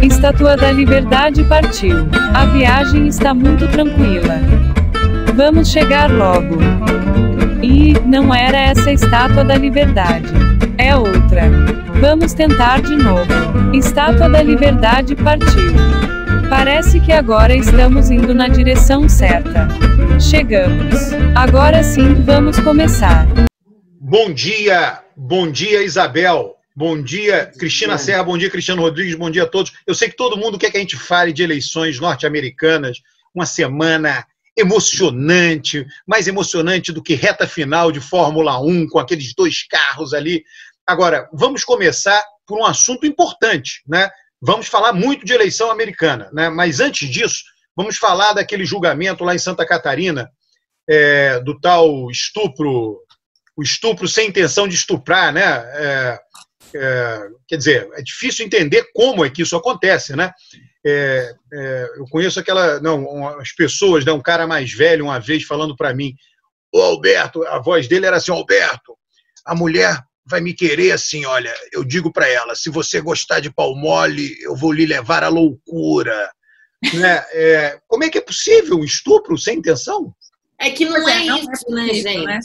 Estátua da Liberdade partiu. A viagem está muito tranquila. Vamos chegar logo. E não era essa a Estátua da Liberdade. É outra. Vamos tentar de novo. Estátua da Liberdade partiu. Parece que agora estamos indo na direção certa. Chegamos. Agora sim, vamos começar. Bom dia Isabel, bom dia Cristina Serra, bom dia Cristiano Rodrigues, bom dia a todos. Eu sei que todo mundo quer que a gente fale de eleições norte-americanas, uma semana emocionante, mais emocionante do que reta final de Fórmula 1, com aqueles dois carros ali. Agora, vamos começar por um assunto importante, né? Vamos falar muito de eleição americana, né? Mas antes disso, vamos falar daquele julgamento lá em Santa Catarina, do tal estupro, o estupro sem intenção de estuprar, né? Quer dizer, é difícil entender como é que isso acontece, né? Eu conheço as pessoas, né? Um cara mais velho uma vez falando para mim, ô Alberto, a voz dele era assim, Alberto, a mulher vai me querer assim, olha, eu digo para ela, se você gostar de pau mole, eu vou lhe levar à loucura. Né? Como é que é possível um estupro sem intenção? É que não é isso, né, gente? Né?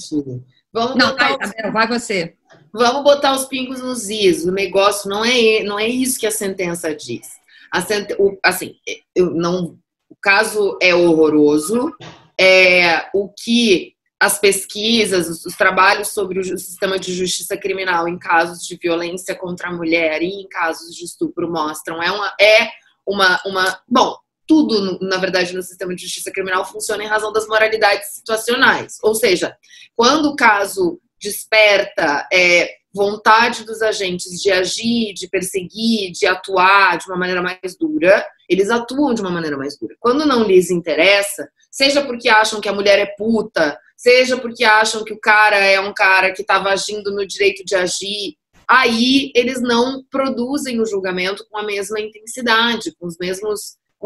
Não, vai, Isabel, vai você. Vamos botar os pingos nos is. O negócio não é isso que a sentença diz. O caso é horroroso. O que as pesquisas, os trabalhos sobre o sistema de justiça criminal em casos de violência contra a mulher e em casos de estupro mostram bom, tudo, na verdade, no sistema de justiça criminal funciona em razão das moralidades situacionais. Ou seja, quando o caso desperta vontade dos agentes de agir, de perseguir, de atuar de uma maneira mais dura, eles atuam de uma maneira mais dura. Quando não lhes interessa, seja porque acham que a mulher é puta, seja porque acham que o cara é um cara que estava agindo no direito de agir, aí eles não produzem o julgamento com a mesma intensidade, com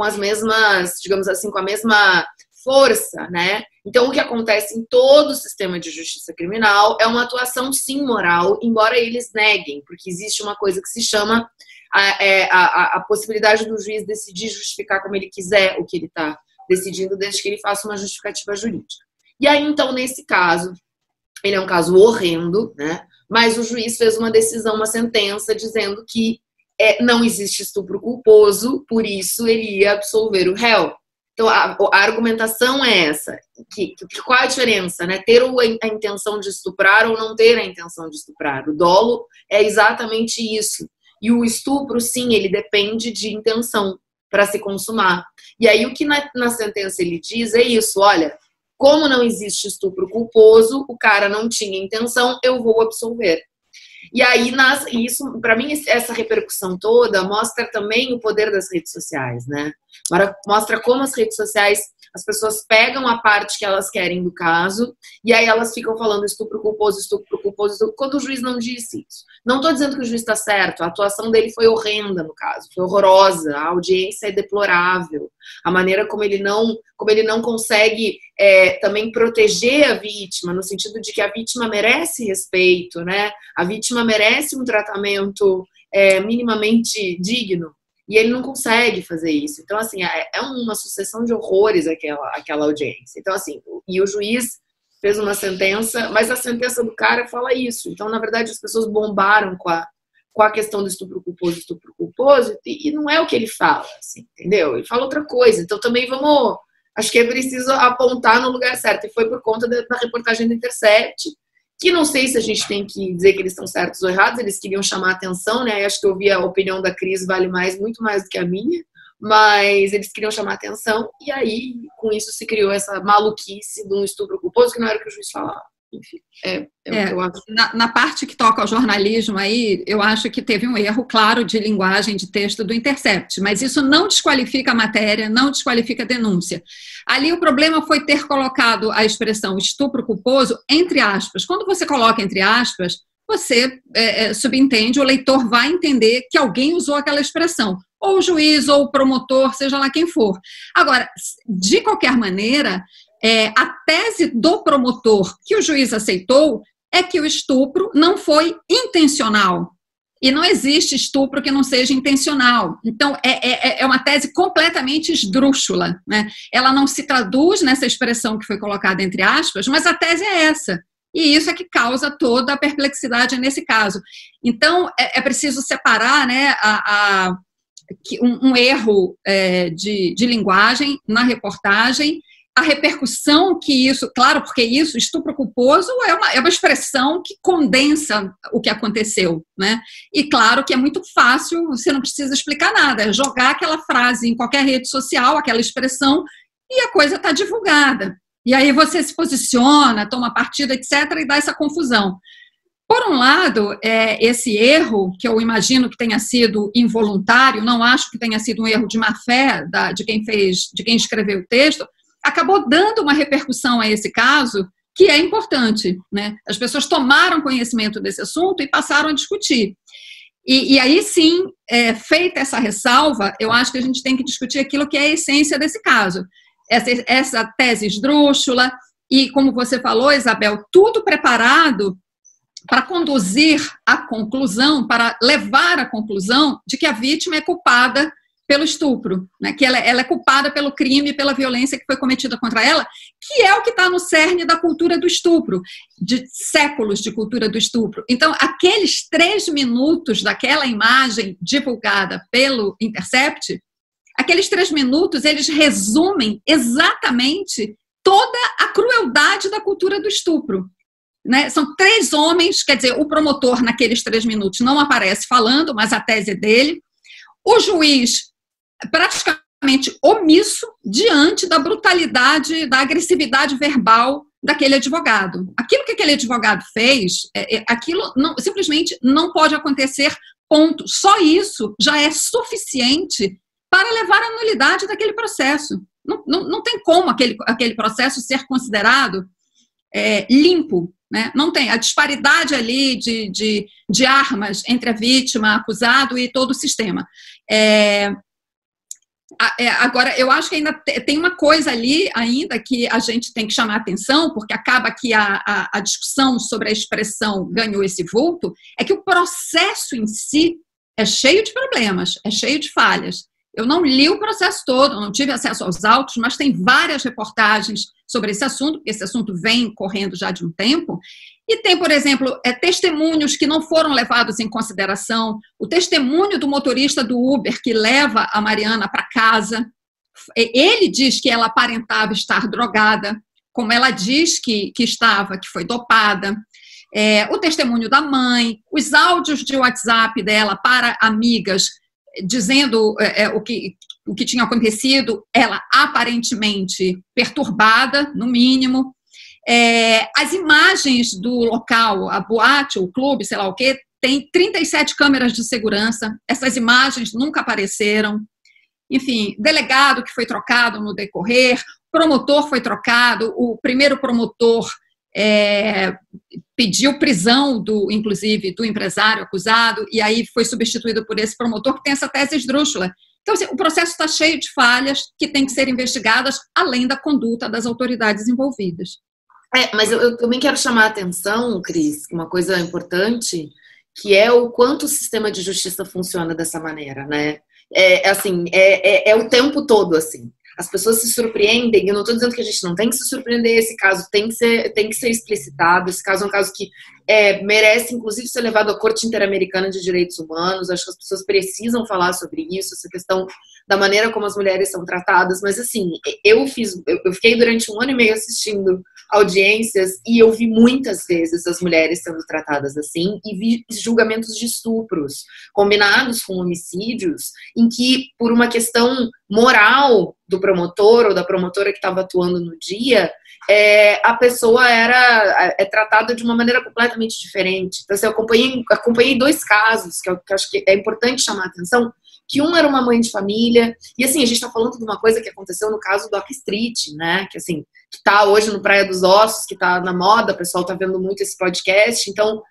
as mesmas, digamos assim, com a mesma força, né? Então, o que acontece em todo o sistema de justiça criminal é uma atuação, sim, moral, embora eles neguem, porque existe uma coisa que se chama a possibilidade do juiz decidir justificar como ele quiser o que ele está decidindo, desde que ele faça uma justificativa jurídica. E aí, então, nesse caso, ele é um caso horrendo, né? Mas o juiz fez uma decisão, uma sentença, dizendo que não existe estupro culposo, por isso ele ia absolver o réu. Então, a argumentação é essa. Qual a diferença, né? Ter a intenção de estuprar ou não ter a intenção de estuprar. O dolo é exatamente isso. E o estupro, sim, ele depende de intenção para se consumar. E aí, o que na sentença ele diz é isso, olha, como não existe estupro culposo, o cara não tinha intenção, eu vou absolver. E aí, isso, para mim, essa repercussão toda mostra também o poder das redes sociais, né? Mostra como as redes sociais, as pessoas pegam a parte que elas querem do caso e aí elas ficam falando estupro culposo, quando o juiz não disse isso. Não estou dizendo que o juiz está certo, a atuação dele foi horrenda no caso, foi horrorosa, a audiência é deplorável, a maneira como ele não consegue também proteger a vítima, no sentido de que a vítima merece respeito, né? A vítima merece um tratamento minimamente digno. E ele não consegue fazer isso. Então, assim, é uma sucessão de horrores aquela audiência. Então, assim, e o juiz fez uma sentença, mas a sentença do cara fala isso. Então, na verdade, as pessoas bombaram com a questão do estupro culposo, e não é o que ele fala, assim, entendeu? Ele fala outra coisa. Então, também acho que é preciso apontar no lugar certo. E foi por conta da reportagem do Intercept, que não sei se a gente tem que dizer que eles estão certos ou errados, eles queriam chamar a atenção, né? Acho que eu vi a opinião da Cris vale muito mais do que a minha, mas eles queriam chamar a atenção, e aí, com isso, se criou essa maluquice de um estupro culposo, que não era o que o juiz falava. Enfim, o que eu acho. Na parte que toca ao jornalismo aí, eu acho que teve um erro claro de linguagem de texto do Intercept, mas isso não desqualifica a matéria, não desqualifica a denúncia. Ali o problema foi ter colocado a expressão estupro culposo entre aspas. Quando você coloca entre aspas, você subentende, o leitor vai entender que alguém usou aquela expressão, ou o juiz, ou o promotor, seja lá quem for. Agora, de qualquer maneira, a tese do promotor que o juiz aceitou é que o estupro não foi intencional. E não existe estupro que não seja intencional. Então, é uma tese completamente esdrúxula, né? Ela não se traduz nessa expressão que foi colocada entre aspas, mas a tese é essa. E isso é que causa toda a perplexidade nesse caso. Então, é preciso separar, né, um erro de linguagem na reportagem, a repercussão que isso, claro, porque isso, estupro culposo, é uma expressão que condensa o que aconteceu, né? E claro que é muito fácil, você não precisa explicar nada, é jogar aquela frase em qualquer rede social, aquela expressão, e a coisa está divulgada. E aí você se posiciona, toma partida, etc., e dá essa confusão. Por um lado, esse erro, que eu imagino que tenha sido involuntário, não acho que tenha sido um erro de má fé de quem escreveu o texto, acabou dando uma repercussão a esse caso que é importante, né? As pessoas tomaram conhecimento desse assunto e passaram a discutir. E aí sim, feita essa ressalva, eu acho que a gente tem que discutir aquilo que é a essência desse caso. Essa tese esdrúxula e, como você falou, Isabel, tudo preparado para conduzir à conclusão, para levar à conclusão de que a vítima é culpada pelo estupro, né? Que ela é culpada pelo crime, pela violência que foi cometida contra ela, que é o que está no cerne da cultura do estupro, de séculos de cultura do estupro. Então, aqueles 3 minutos daquela imagem divulgada pelo Intercept, aqueles 3 minutos, eles resumem exatamente toda a crueldade da cultura do estupro, né? São 3 homens, quer dizer, o promotor naqueles 3 minutos não aparece falando, mas a tese é dele. O juiz praticamente omisso diante da brutalidade, da agressividade verbal daquele advogado. Aquilo que aquele advogado fez, aquilo simplesmente não pode acontecer, ponto. Só isso já é suficiente para levar à nulidade daquele processo. Não tem como aquele processo ser considerado limpo, né? Não tem. A disparidade ali de armas entre a vítima, acusado e todo o sistema. Agora, eu acho que ainda tem uma coisa ali ainda que a gente tem que chamar a atenção, porque acaba que a discussão sobre a expressão ganhou esse vulto, é que o processo em si é cheio de problemas, é cheio de falhas. Eu não li o processo todo, não tive acesso aos autos, mas tem várias reportagens sobre esse assunto, porque esse assunto vem correndo já de um tempo. E tem, por exemplo, testemunhos que não foram levados em consideração. O testemunho do motorista do Uber que leva a Mariana para casa. Ele diz que ela aparentava estar drogada, como ela diz que estava, que foi dopada. O testemunho da mãe, os áudios de WhatsApp dela para amigas, dizendo o que tinha acontecido, ela aparentemente perturbada, no mínimo. As imagens do local, a boate, o clube, sei lá o quê, tem 37 câmeras de segurança, essas imagens nunca apareceram. Enfim, delegado que foi trocado no decorrer, promotor foi trocado, o primeiro promotor pediu prisão, inclusive, do empresário acusado, e aí foi substituído por esse promotor que tem essa tese esdrúxula. Então, assim, o processo está cheio de falhas que têm que ser investigadas, além da conduta das autoridades envolvidas. Mas eu também quero chamar a atenção, Cris, uma coisa importante, que é o quanto o sistema de justiça funciona dessa maneira, né? É o tempo todo, assim. As pessoas se surpreendem, eu não estou dizendo que a gente não tem que se surpreender, esse caso tem que ser explicitado, esse caso é um caso que merece, inclusive, ser levado à Corte Interamericana de Direitos Humanos, acho que as pessoas precisam falar sobre isso, essa questão da maneira como as mulheres são tratadas, mas assim, eu fiquei durante 1 ano e meio assistindo audiências e eu vi muitas vezes as mulheres sendo tratadas assim e vi julgamentos de estupros combinados com homicídios em que, por uma questão moral do promotor ou da promotora que estava atuando no dia, a pessoa era tratada de uma maneira completamente diferente. Então, assim, eu acompanhei 2 casos que eu acho que é importante chamar a atenção, que um era uma mãe de família, e assim, a gente está falando de uma coisa que aconteceu no caso do Doc Street, né, que assim, que tá hoje no Praia dos Ossos, que tá na moda, o pessoal tá vendo muito esse podcast, então,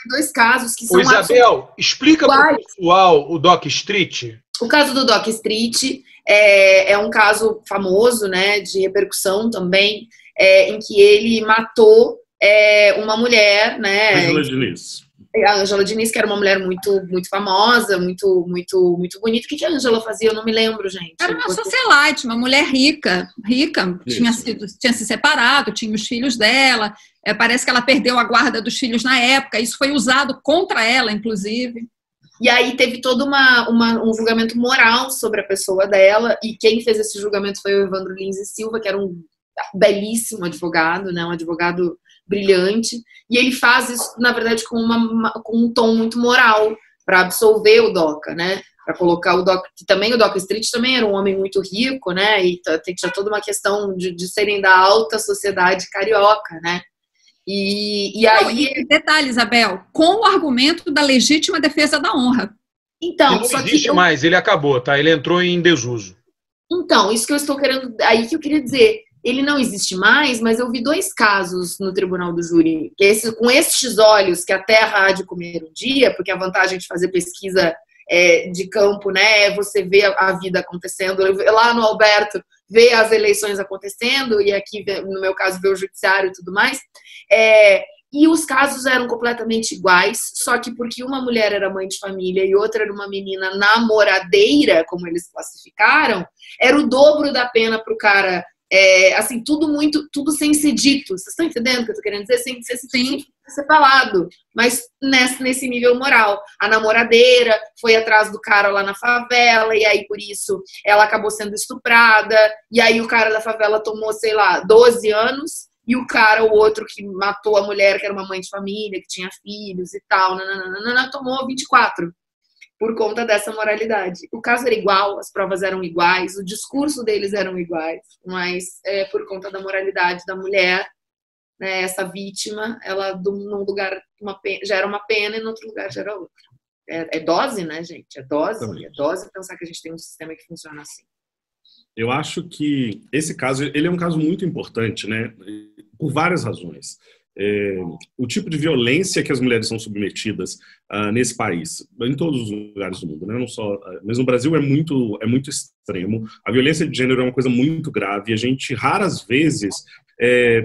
2 casos que são... Isabel, explica para o pessoal o Doc Street. O caso do Doc Street é um caso famoso, né, de repercussão também, em que ele matou uma mulher, né... Ângela Diniz. A Ângela Diniz, que era uma mulher muito, muito famosa, muito, muito, muito bonita. O que a Ângela fazia? Eu não me lembro, gente. Era uma socialite, uma mulher rica, tinha se separado, tinha os filhos dela. Parece que ela perdeu a guarda dos filhos na época. Isso foi usado contra ela, inclusive. E aí teve todo um julgamento moral sobre a pessoa dela, e quem fez esse julgamento foi o Evandro Lins e Silva, que era um belíssimo advogado, né, um advogado brilhante, e ele faz isso, na verdade, com um tom muito moral, para absolver o Doca, né, para colocar o Doca, que também o Doca Street também era um homem muito rico, né, e tinha toda uma questão de serem da alta sociedade carioca, né. E aí... Detalhe, Isabel, com o argumento da legítima defesa da honra. Então, não existe mais, ele acabou, tá? Ele entrou em desuso. Então, isso que eu estou querendo... Aí que eu queria dizer, ele não existe mais, mas eu vi 2 casos no Tribunal do Júri, com estes olhos que a terra há de comer um dia, porque a vantagem de fazer pesquisa de campo, né, é você ver a vida acontecendo. Lá no Alberto, ver as eleições acontecendo, e aqui, no meu caso, ver o judiciário e tudo mais. E os casos eram completamente iguais, só que porque uma mulher era mãe de família e outra era uma menina namoradeira, como eles classificaram, era o dobro da pena para o cara. Assim, tudo sem ser dito. Vocês estão entendendo o que eu estou querendo dizer? Sem ser falado, mas nesse nível moral. A namoradeira foi atrás do cara lá na favela, e aí por isso ela acabou sendo estuprada, e aí o cara da favela tomou, sei lá, 12 anos, e o outro que matou a mulher, que era uma mãe de família, que tinha filhos e tal, tomou 24. Por conta dessa moralidade. O caso era igual, as provas eram iguais, o discurso deles eram iguais, mas por conta da moralidade da mulher, né, essa vítima, ela num lugar já era uma pena e no outro lugar já era outra. É dose, né, gente? É dose pensar que a gente tem um sistema que funciona assim. Eu acho que esse caso, ele é um caso muito importante, né, por várias razões. O tipo de violência que as mulheres são submetidas nesse país, em todos os lugares do mundo, né? Não só, mas no Brasil é muito extremo. A violência de gênero é uma coisa muito grave e a gente raras vezes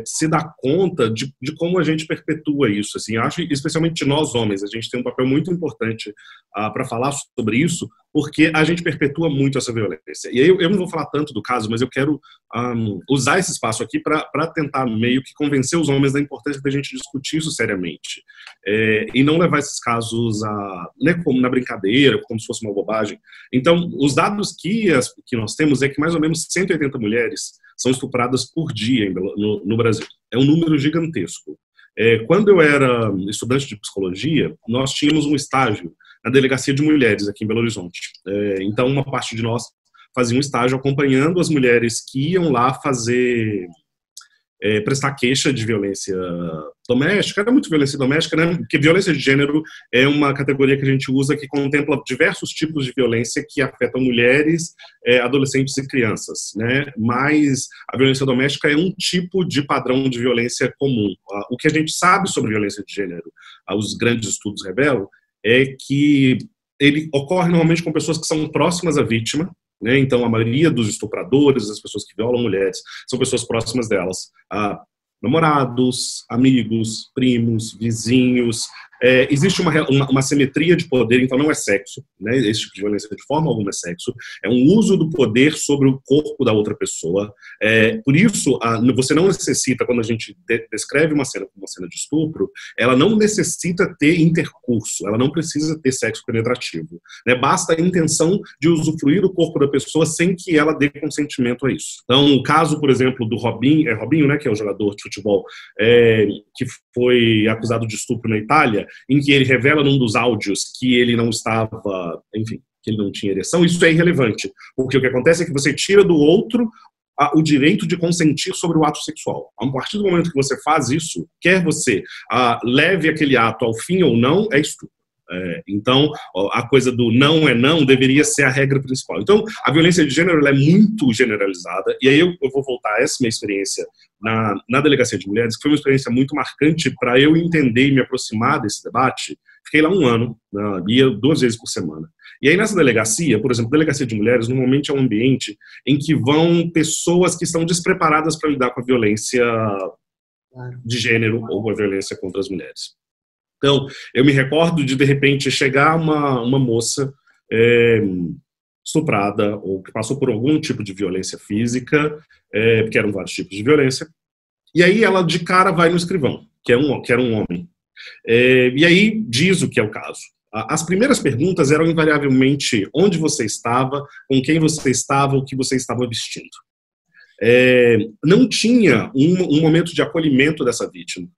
se dá conta de como a gente perpetua isso. Assim, eu acho, especialmente nós homens, a gente tem um papel muito importante para falar sobre isso, porque a gente perpetua muito essa violência. E aí eu não vou falar tanto do caso, mas eu quero usar esse espaço aqui para tentar meio que convencer os homens da importância da gente discutir isso seriamente. E não levar esses casos né, como na brincadeira, como se fosse uma bobagem. Então, os dados que nós temos é que mais ou menos 180 mulheres são estupradas por dia no Brasil. É um número gigantesco. Quando eu era estudante de psicologia, nós tínhamos um estágio na Delegacia de Mulheres aqui em Belo Horizonte. Então, uma parte de nós fazia um estágio acompanhando as mulheres que iam lá prestar queixa de violência doméstica. Era muito violência doméstica, né? Porque violência de gênero é uma categoria que a gente usa que contempla diversos tipos de violência que afetam mulheres, adolescentes e crianças, né? Mas a violência doméstica é um tipo de padrão de violência comum. O que a gente sabe sobre violência de gênero, os grandes estudos revelam, é que ele ocorre normalmente com pessoas que são próximas à vítima, né? Então, a maioria dos estupradores, as pessoas que violam mulheres, são pessoas próximas delas. Namorados, amigos, primos, vizinhos. Existe uma simetria de poder, então não é sexo, né? Esse tipo de violência de forma alguma é sexo. É um uso do poder sobre o corpo da outra pessoa. Por isso, você não necessita, quando a gente descreve uma cena como uma cena de estupro, ela não necessita ter intercurso, ela não precisa ter sexo penetrativo, né? Basta a intenção de usufruir do corpo da pessoa sem que ela dê consentimento a isso. Então, o caso, por exemplo, do Robinho, né, que é o jogador de futebol, que foi acusado de estupro na Itália, em que ele revela num dos áudios que ele não estava, enfim, que ele não tinha ereção. Isso é irrelevante, porque o que acontece é que você tira do outro o direito de consentir sobre o ato sexual. A partir do momento que você faz isso, quer você leve aquele ato ao fim ou não, é estupro. Então, a coisa do não é não deveria ser a regra principal. Então, a violência de gênero ela é muito generalizada, e aí eu vou voltar a essa minha experiência na Delegacia de Mulheres, que foi uma experiência muito marcante para eu entender e me aproximar desse debate. Fiquei lá 1 ano, ia 2 vezes por semana. E aí nessa delegacia, por exemplo, Delegacia de Mulheres, normalmente é um ambiente em que vão pessoas que estão despreparadas para lidar com a violência de gênero ou a violência contra as mulheres. Então, eu me recordo de repente, chegar uma moça estuprada ou que passou por algum tipo de violência física, porque eram vários tipos de violência, e aí ela de cara vai no escrivão, que era um homem. E aí diz o que é o caso. As primeiras perguntas eram invariavelmente onde você estava, com quem você estava, o que você estava vestindo. Não tinha um momento de acolhimento dessa vítima.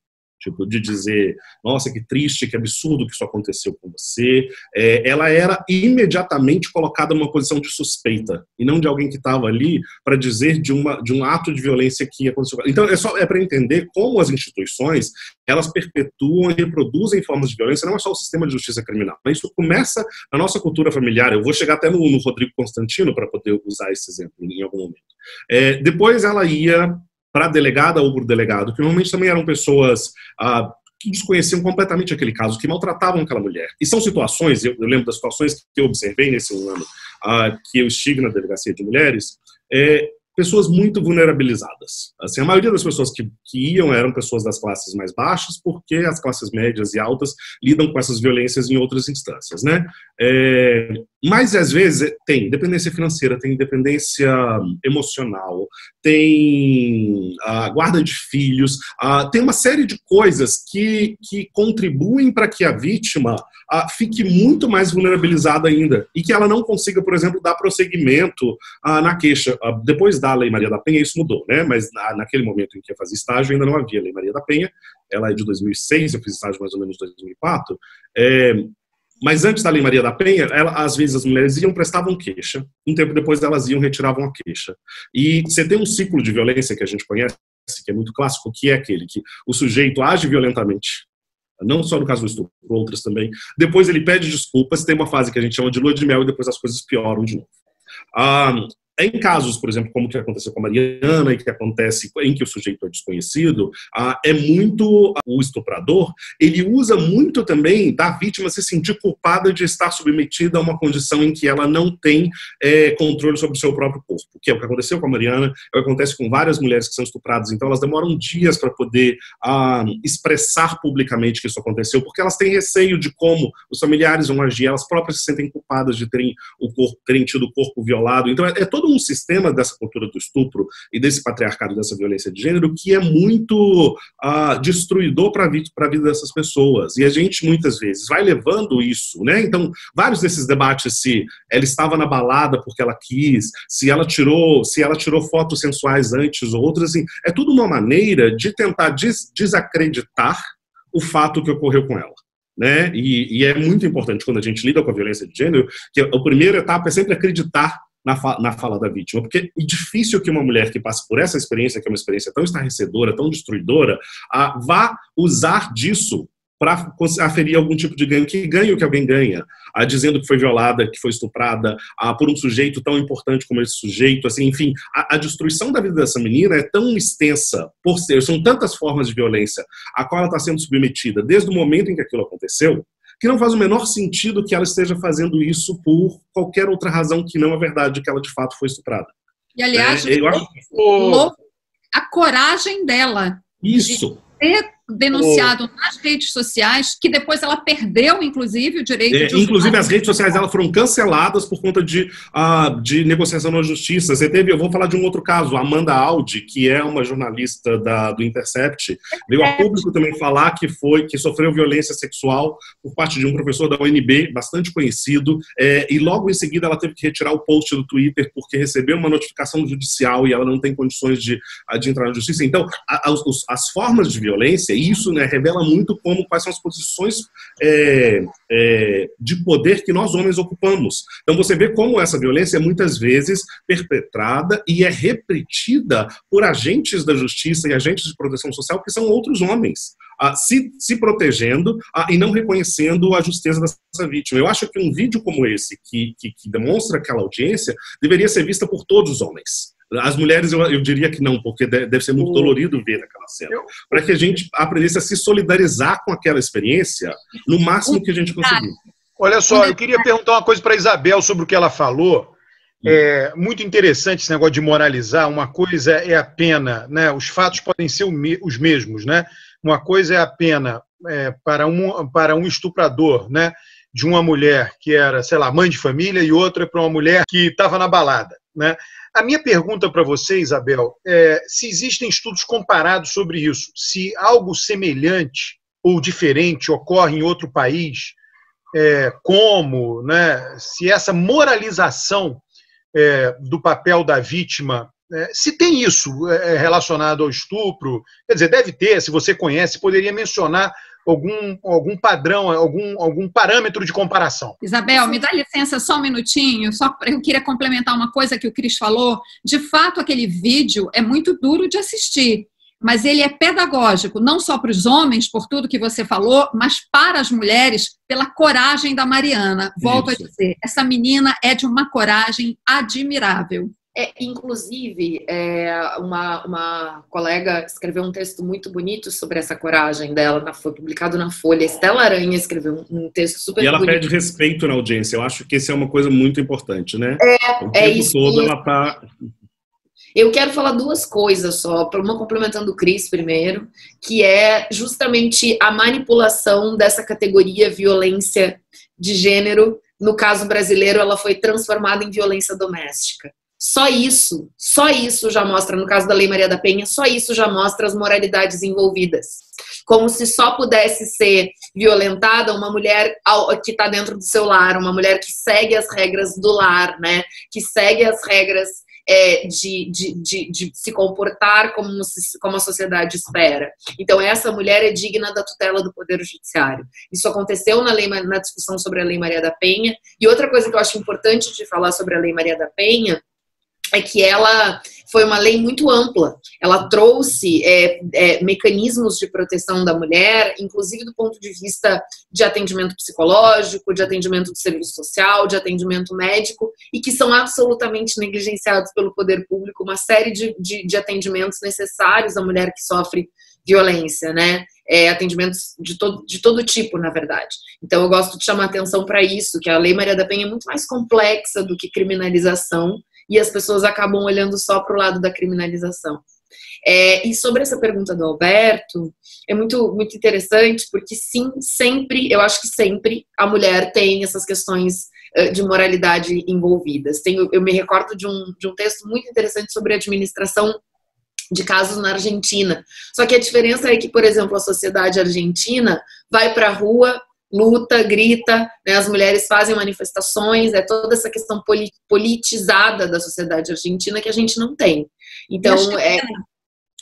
Tipo, de dizer, nossa, que triste, que absurdo que isso aconteceu com você. Ela era imediatamente colocada numa posição de suspeita, e não de alguém que estava ali para dizer de um ato de violência que aconteceu. Então, é para entender como as instituições, elas perpetuam e reproduzem formas de violência, não é só o sistema de justiça criminal. Mas isso começa na nossa cultura familiar. Eu vou chegar até no Rodrigo Constantino para poder usar esse exemplo em algum momento. Depois ela ia para a delegada ou para o delegado, que normalmente também eram pessoas que desconheciam completamente aquele caso, que maltratavam aquela mulher. E são situações, eu lembro das situações que eu observei nesse ano que eu estive na delegacia de mulheres, pessoas muito vulnerabilizadas. Assim, a maioria das pessoas que iam eram pessoas das classes mais baixas, porque as classes médias e altas lidam com essas violências em outras instâncias, né? Mas, às vezes, tem dependência financeira, tem dependência emocional, tem guarda de filhos, tem uma série de coisas que contribuem para que a vítima fique muito mais vulnerabilizada ainda e que ela não consiga, por exemplo, dar prosseguimento na queixa. Depois da Lei Maria da Penha, isso mudou, né? Mas naquele momento em que eu fazia estágio, ainda não havia Lei Maria da Penha. Ela é de 2006, eu fiz estágio mais ou menos em 2004. Mas antes da Lei Maria da Penha, às vezes as mulheres prestavam queixa, um tempo depois elas retiravam a queixa. E você tem um ciclo de violência que a gente conhece, que é muito clássico, que é aquele que o sujeito age violentamente, não só no caso do estupro, outras também. Depois ele pede desculpas, tem uma fase que a gente chama de lua de mel e depois as coisas pioram de novo. Em casos, por exemplo, como que aconteceu com a Mariana e que acontece em que o sujeito é desconhecido, é muito o estuprador, ele usa muito também da vítima se sentir culpada de estar submetida a uma condição em que ela não tem controle sobre o seu próprio corpo, que é o que aconteceu com a Mariana, é o que acontece com várias mulheres que são estupradas. Então elas demoram dias para poder expressar publicamente que isso aconteceu, porque elas têm receio de como os familiares vão agir, elas próprias se sentem culpadas de terem tido o corpo violado. Então é todo um sistema dessa cultura do estupro e desse patriarcado, dessa violência de gênero, que é muito destruidor para a vida dessas pessoas. E a gente, muitas vezes, vai levando isso, né? Então, vários desses debates, se ela estava na balada porque ela quis, se ela tirou fotos sensuais antes ou outras, assim, é tudo uma maneira de tentar desacreditar o fato que ocorreu com ela. Né? E é muito importante, quando a gente lida com a violência de gênero, que a primeira etapa é sempre acreditar na fala da vítima, porque é difícil que uma mulher que passe por essa experiência, que é uma experiência tão estarrecedora, tão destruidora, vá usar disso para aferir algum tipo de ganho, que ganho que alguém ganha, dizendo que foi violada, que foi estuprada por um sujeito tão importante como esse sujeito, assim, enfim, a destruição da vida dessa menina é tão extensa, são tantas formas de violência a qual ela está sendo submetida desde o momento em que aquilo aconteceu, que não faz o menor sentido que ela esteja fazendo isso por qualquer outra razão que não a verdade que ela de fato foi estuprada. E, aliás, a coragem dela isso. De ter denunciado nas redes sociais, que depois ela perdeu, inclusive, o direito de... Inclusive, as redes sociais dela foram canceladas por conta de negociação na justiça. Eu vou falar de um outro caso, a Amanda Audi, que é uma jornalista do Intercept, veio a público também falar que sofreu violência sexual por parte de um professor da UNB, bastante conhecido, e logo em seguida ela teve que retirar o post do Twitter porque recebeu uma notificação judicial e ela não tem condições de entrar na justiça. Então, as formas de violência, isso, né, revela muito quais são as posições de poder que nós homens ocupamos. Então você vê como essa violência é muitas vezes perpetrada e é repetida por agentes da justiça e agentes de proteção social que são outros homens, se protegendo e não reconhecendo a justeza dessa vítima. Eu acho que um vídeo como esse, que demonstra aquela audiência, deveria ser vista por todos os homens. As mulheres, eu diria que não, porque deve ser muito dolorido ver aquela cena. Para que a gente aprendesse a se solidarizar com aquela experiência no máximo que a gente conseguir. Olha só, eu queria perguntar uma coisa para a Isabel sobre o que ela falou. É muito interessante esse negócio de moralizar. Uma coisa é a pena, né? Os fatos podem ser os mesmos, né? Uma coisa é a pena para um estuprador, né, de uma mulher que era, sei lá, mãe de família e outra para uma mulher que estava na balada, né? A minha pergunta para você, Isabel, é se existem estudos comparados sobre isso, se algo semelhante ou diferente ocorre em outro país, como, né, se essa moralização do papel da vítima, se tem isso relacionado ao estupro, quer dizer, deve ter, se você conhece, poderia mencionar algum padrão, algum parâmetro de comparação. Isabel, me dá licença só um minutinho, eu queria complementar uma coisa que o Cris falou. De fato, aquele vídeo é muito duro de assistir, mas ele é pedagógico, não só para os homens, por tudo que você falou, mas para as mulheres, pela coragem da Mariana. Volto a dizer, essa menina é de uma coragem admirável. Inclusive, uma colega escreveu um texto muito bonito sobre essa coragem dela, foi publicado na Folha. Estela Aranha escreveu um texto super bonito. E ela pede respeito na audiência. Eu acho que isso é uma coisa muito importante, né? O tempo isso todo mesmo. ela tá... Eu quero falar duas coisas só, uma complementando o Cris primeiro, que é justamente a manipulação dessa categoria violência de gênero. No caso brasileiro, ela foi transformada em violência doméstica. Só isso já mostra, no caso da Lei Maria da Penha, só isso já mostra as moralidades envolvidas. Como se só pudesse ser violentada uma mulher que está dentro do seu lar, uma mulher que segue as regras do lar, né? Que segue as regras de se comportar como a sociedade espera. Então, essa mulher é digna da tutela do Poder Judiciário. Isso aconteceu na discussão sobre a Lei Maria da Penha. E outra coisa que eu acho importante de falar sobre a Lei Maria da Penha é que ela foi uma lei muito ampla. Ela trouxe mecanismos de proteção da mulher, inclusive do ponto de vista de atendimento psicológico, de atendimento de serviço social, de atendimento médico, e que são absolutamente negligenciados pelo poder público, uma série de atendimentos necessários à mulher que sofre violência, né? Atendimentos de todo tipo, na verdade. Então, eu gosto de chamar atenção para isso, que a Lei Maria da Penha é muito mais complexa do que criminalização, e as pessoas acabam olhando só para o lado da criminalização. E sobre essa pergunta do Alberto, é muito, muito interessante, porque sim, eu acho que sempre a mulher tem essas questões de moralidade envolvidas. Eu me recordo de um texto muito interessante sobre administração de casos na Argentina. Só que a diferença é que, por exemplo, a sociedade argentina vai para a rua, luta, grita, né, as mulheres fazem manifestações, toda essa questão politizada da sociedade argentina que a gente não tem. Então,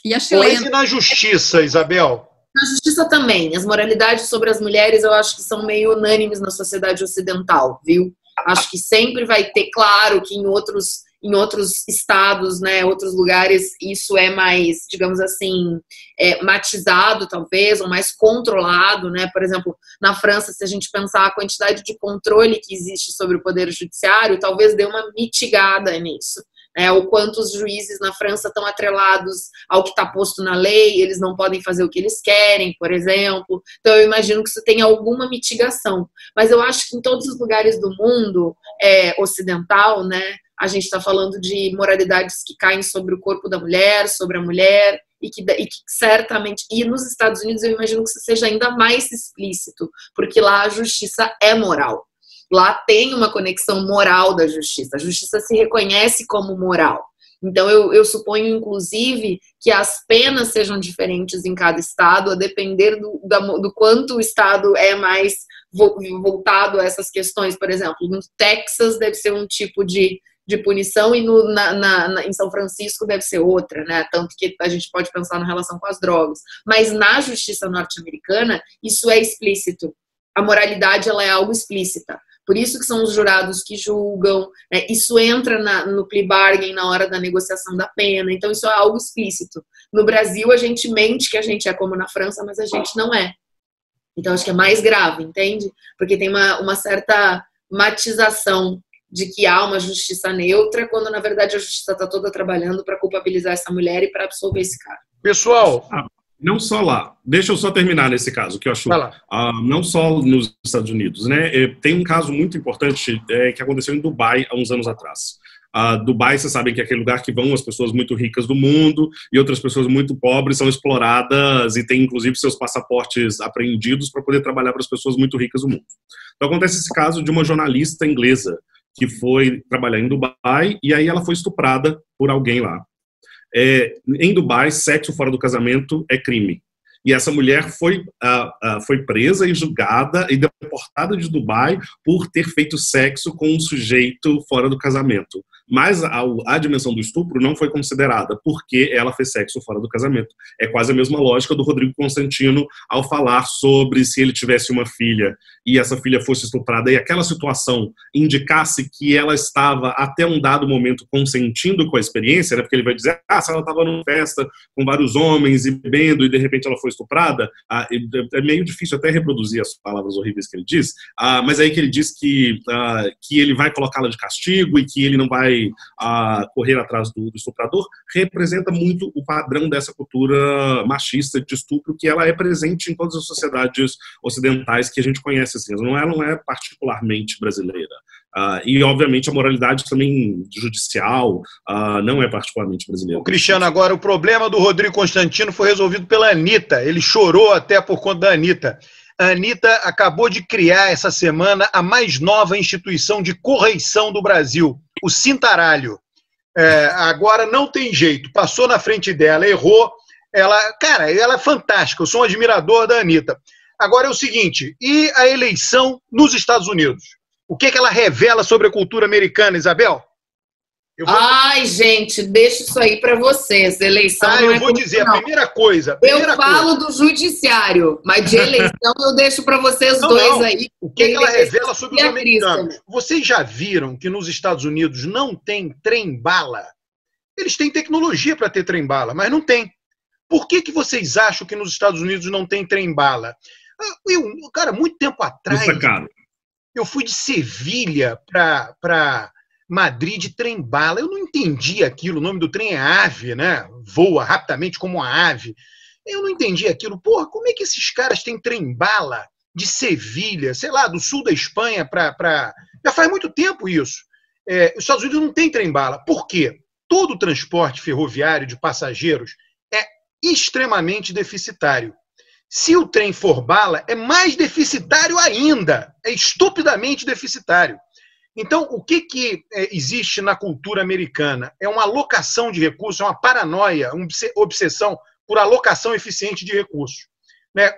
E a chilena? E na justiça, Isabel? Na justiça também. As moralidades sobre as mulheres eu acho que são meio unânimes na sociedade ocidental, viu? Acho que sempre vai ter, claro, que em outros estados, né, outros lugares, isso é mais, digamos assim, matizado, talvez, ou mais controlado, né? Por exemplo, na França, se a gente pensar a quantidade de controle que existe sobre o Poder Judiciário, talvez dê uma mitigada nisso. O quanto os juízes na França estão atrelados ao que está posto na lei, eles não podem fazer o que eles querem, por exemplo. Então, eu imagino que isso tenha alguma mitigação. Mas eu acho que em todos os lugares do mundo ocidental, né, a gente está falando de moralidades que caem sobre o corpo da mulher, sobre a mulher, e que certamente... E nos Estados Unidos eu imagino que isso seja ainda mais explícito, porque lá a justiça é moral. Lá tem uma conexão moral da justiça. A justiça se reconhece como moral. Então, eu suponho, inclusive, que as penas sejam diferentes em cada estado, a depender do quanto o estado é mais voltado a essas questões. Por exemplo, no Texas deve ser um tipo de punição e em São Francisco deve ser outra, né? Tanto que a gente pode pensar na relação com as drogas. Mas na justiça norte-americana, isso é explícito. A moralidade, ela é algo explícita. Por isso que são os jurados que julgam, né? Isso entra no plea bargain na hora da negociação da pena, então isso é algo explícito. No Brasil, a gente mente que a gente é como na França, mas a gente não é. Então, acho que é mais grave, entende? Porque tem uma certa matização de que há uma justiça neutra, quando na verdade a justiça está toda trabalhando para culpabilizar essa mulher e para absolver esse cara. Pessoal... Não só lá. Deixa eu só terminar nesse caso, que eu acho... não só nos Estados Unidos, né? Tem um caso muito importante que aconteceu em Dubai há uns anos atrás. Dubai, vocês sabem que é aquele lugar que vão as pessoas muito ricas do mundo e outras pessoas muito pobres são exploradas e têm, inclusive, seus passaportes apreendidos para poder trabalhar para as pessoas muito ricas do mundo. Então, acontece esse caso de uma jornalista inglesa que foi trabalhar em Dubai e aí ela foi estuprada por alguém lá. Em Dubai, sexo fora do casamento é crime. E essa mulher foi presa e julgada e deportada de Dubai por ter feito sexo com um sujeito fora do casamento. Mas a dimensão do estupro não foi considerada, porque ela fez sexo fora do casamento. É quase a mesma lógica do Rodrigo Constantino ao falar sobre se ele tivesse uma filha e essa filha fosse estuprada e aquela situação indicasse que ela estava até um dado momento consentindo com a experiência, né? Porque ele vai dizer, se ela estava numa festa com vários homens e bebendo e de repente ela foi estuprada, é meio difícil até reproduzir as palavras horríveis que ele diz, mas aí que ele diz que ele vai colocá-la de castigo e que ele não vai correr atrás do estuprador, representa muito o padrão dessa cultura machista de estupro que ela é presente em todas as sociedades ocidentais que a gente conhece, assim. Ela não é particularmente brasileira. E, obviamente, a moralidade também judicial não é particularmente brasileira. Cristiano, agora o problema do Rodrigo Constantino foi resolvido pela Anitta. Ele chorou até por conta da Anitta. A Anitta acabou de criar essa semana a mais nova instituição de correição do Brasil, o Cintaralho. Agora não tem jeito, passou na frente dela, errou. Ela é fantástica, eu sou um admirador da Anitta. Agora é o seguinte, e a eleição nos Estados Unidos? O que ela revela sobre a cultura americana, Isabel? Ai, gente, deixa isso aí para vocês. Eleição não é eu vou dizer, não. A primeira coisa... Eu falo do judiciário, mas de eleição eu deixo para vocês dois aí. O que ela revela sobre os americanos? Vocês já viram que nos Estados Unidos não tem trem-bala? Eles têm tecnologia para ter trem-bala, mas não tem. Por que vocês acham que nos Estados Unidos não tem trem-bala? Cara, muito tempo atrás, eu fui de Sevilha para Madrid de trem-bala. Eu não entendi aquilo. O nome do trem é ave, né? Voa rapidamente como uma ave. Eu não entendi aquilo. Porra, como é que esses caras têm trem-bala de Sevilha, sei lá, do sul da Espanha para... Já faz muito tempo isso. Os Estados Unidos não tem trem-bala. Por quê? Todo o transporte ferroviário de passageiros é extremamente deficitário. Se o trem for bala, é mais deficitário ainda. É estupidamente deficitário. Então, o que existe na cultura americana? É uma alocação de recursos, é uma paranoia, uma obsessão por alocação eficiente de recursos. Né?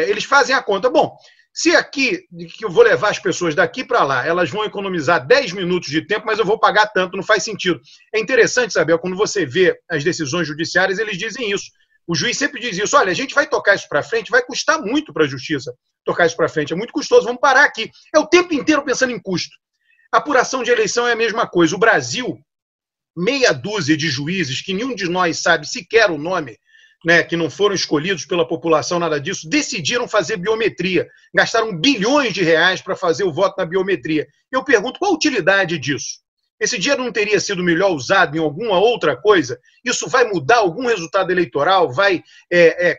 Eles fazem a conta. Bom, se aqui, que eu vou levar as pessoas daqui para lá, elas vão economizar 10 minutos de tempo, mas eu vou pagar tanto, não faz sentido. É interessante, Isabel, quando você vê as decisões judiciárias, eles dizem isso. O juiz sempre diz isso, olha, a gente vai tocar isso para frente, vai custar muito para a justiça tocar isso para frente, é muito custoso, vamos parar aqui. É o tempo inteiro pensando em custo. Apuração de eleição é a mesma coisa. O Brasil, meia dúzia de juízes, que nenhum de nós sabe sequer o nome, né, que não foram escolhidos pela população, nada disso, decidiram fazer biometria. Gastaram bilhões de reais para fazer o voto na biometria. Eu pergunto, qual a utilidade disso? Esse dinheiro não teria sido melhor usado em alguma outra coisa? Isso vai mudar algum resultado eleitoral? Vai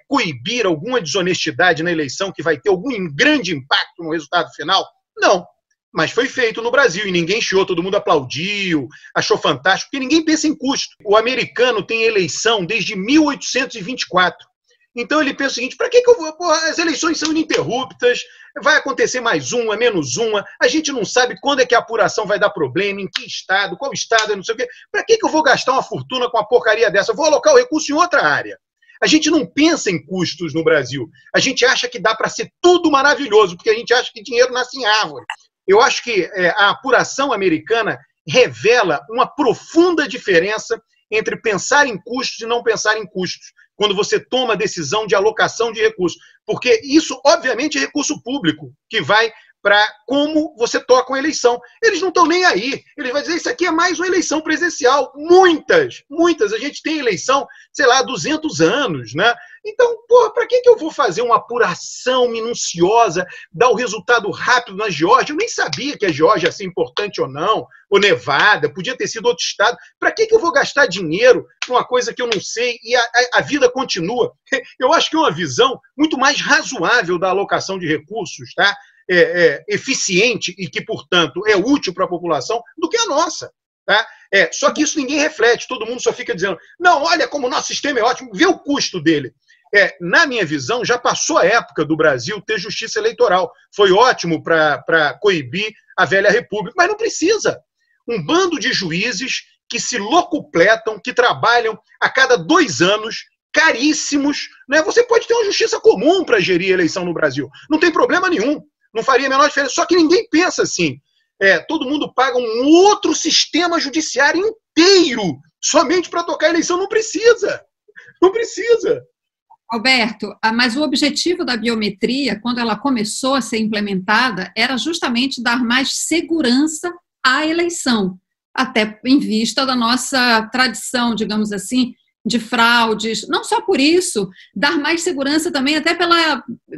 coibir alguma desonestidade na eleição que vai ter algum grande impacto no resultado final? Não. Mas foi feito no Brasil e ninguém chiou, todo mundo aplaudiu, achou fantástico, porque ninguém pensa em custo. O americano tem eleição desde 1824. Então ele pensa o seguinte, para que eu vou? Porra, as eleições são ininterruptas, vai acontecer mais uma, menos uma, a gente não sabe quando é que a apuração vai dar problema, em que estado, qual estado, não sei o quê. Para que eu vou gastar uma fortuna com uma porcaria dessa? Eu vou alocar o recurso em outra área. A gente não pensa em custos no Brasil. A gente acha que dá para ser tudo maravilhoso, porque a gente acha que dinheiro nasce em árvore. Eu acho que a apuração americana revela uma profunda diferença entre pensar em custos e não pensar em custos, quando você toma a decisão de alocação de recursos. Porque isso, obviamente, é recurso público, que vai para como você toca uma eleição. Eles não estão nem aí. Eles vão dizer, isso aqui é mais uma eleição presidencial. Muitas. A gente tem eleição, sei lá, há 200 anos, né? Então, porra, para que eu vou fazer uma apuração minuciosa, dar o resultado rápido na Geórgia? Eu nem sabia que a Geórgia ia ser importante ou não, ou Nevada, podia ter sido outro estado. Para que eu vou gastar dinheiro numa coisa que eu não sei e a vida continua? Eu acho que é uma visão muito mais razoável da alocação de recursos, tá? Eficiente e que, portanto, é útil para a população do que a nossa. Tá? Só que isso ninguém reflete, todo mundo só fica dizendo, não, olha como o nosso sistema é ótimo, vê o custo dele. Na minha visão, já passou a época do Brasil ter justiça eleitoral. Foi ótimo para coibir a velha república, mas não precisa. Um bando de juízes que se locupletam, que trabalham a cada 2 anos, caríssimos. Né? Você pode ter uma justiça comum para gerir a eleição no Brasil. Não tem problema nenhum. Não faria a menor diferença. Só que ninguém pensa assim. Todo mundo paga um outro sistema judiciário inteiro somente para tocar a eleição. Não precisa. Não precisa. Alberto, mas o objetivo da biometria, quando ela começou a ser implementada, era justamente dar mais segurança à eleição, até em vista da nossa tradição, digamos assim, de fraudes. Não só por isso, dar mais segurança também até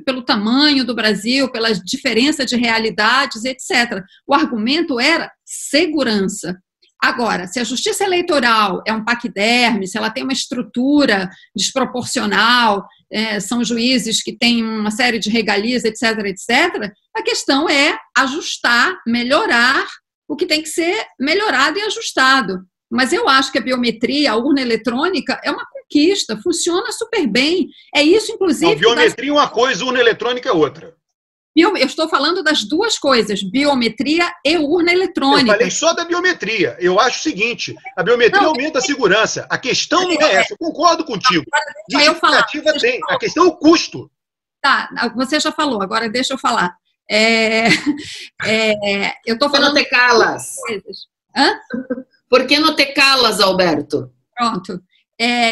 pelo tamanho do Brasil, pela diferença de realidades, etc. O argumento era segurança. Agora, se a justiça eleitoral é um paquiderme, se ela tem uma estrutura desproporcional, são juízes que têm uma série de regalias, etc., etc., a questão é ajustar, melhorar o que tem que ser melhorado e ajustado. Mas eu acho que a biometria, a urna eletrônica, é uma conquista, funciona super bem. É isso, inclusive... Não, biometria é uma coisa, urna eletrônica é outra. Eu estou falando das duas coisas, biometria e urna eletrônica. Eu falei só da biometria. Eu acho o seguinte, a biometria aumenta a segurança. A questão não é essa, eu concordo contigo. Justificativa tem, a questão é o custo. Tá, você já falou, agora deixa eu falar. Eu estou falando... Por que não te calas? Hã? Por que não te calas, Alberto? Pronto.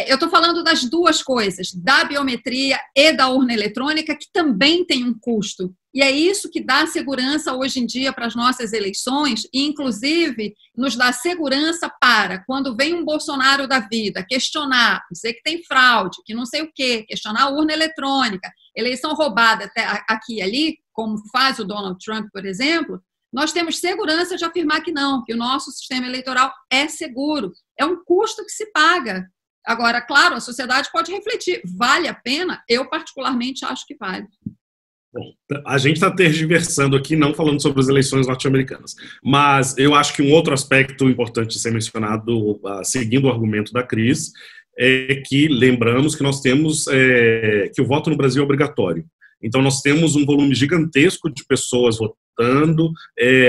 Eu estou falando das duas coisas, da biometria e da urna eletrônica, que também tem um custo. E é isso que dá segurança hoje em dia para as nossas eleições, e inclusive nos dá segurança para, quando vem um Bolsonaro da vida, questionar, dizer que tem fraude, que não sei o quê, questionar a urna eletrônica, eleição roubada até aqui e ali, como faz o Donald Trump, por exemplo, nós temos segurança de afirmar que não, que o nosso sistema eleitoral é seguro. É um custo que se paga. Agora, claro, a sociedade pode refletir. Vale a pena? Eu, particularmente, acho que vale. Bom, a gente está tergiversando aqui, não falando sobre as eleições norte-americanas, mas eu acho que um outro aspecto importante de ser mencionado, seguindo o argumento da Cris, é que lembramos que nós temos que o voto no Brasil é obrigatório. Então, nós temos um volume gigantesco de pessoas votando.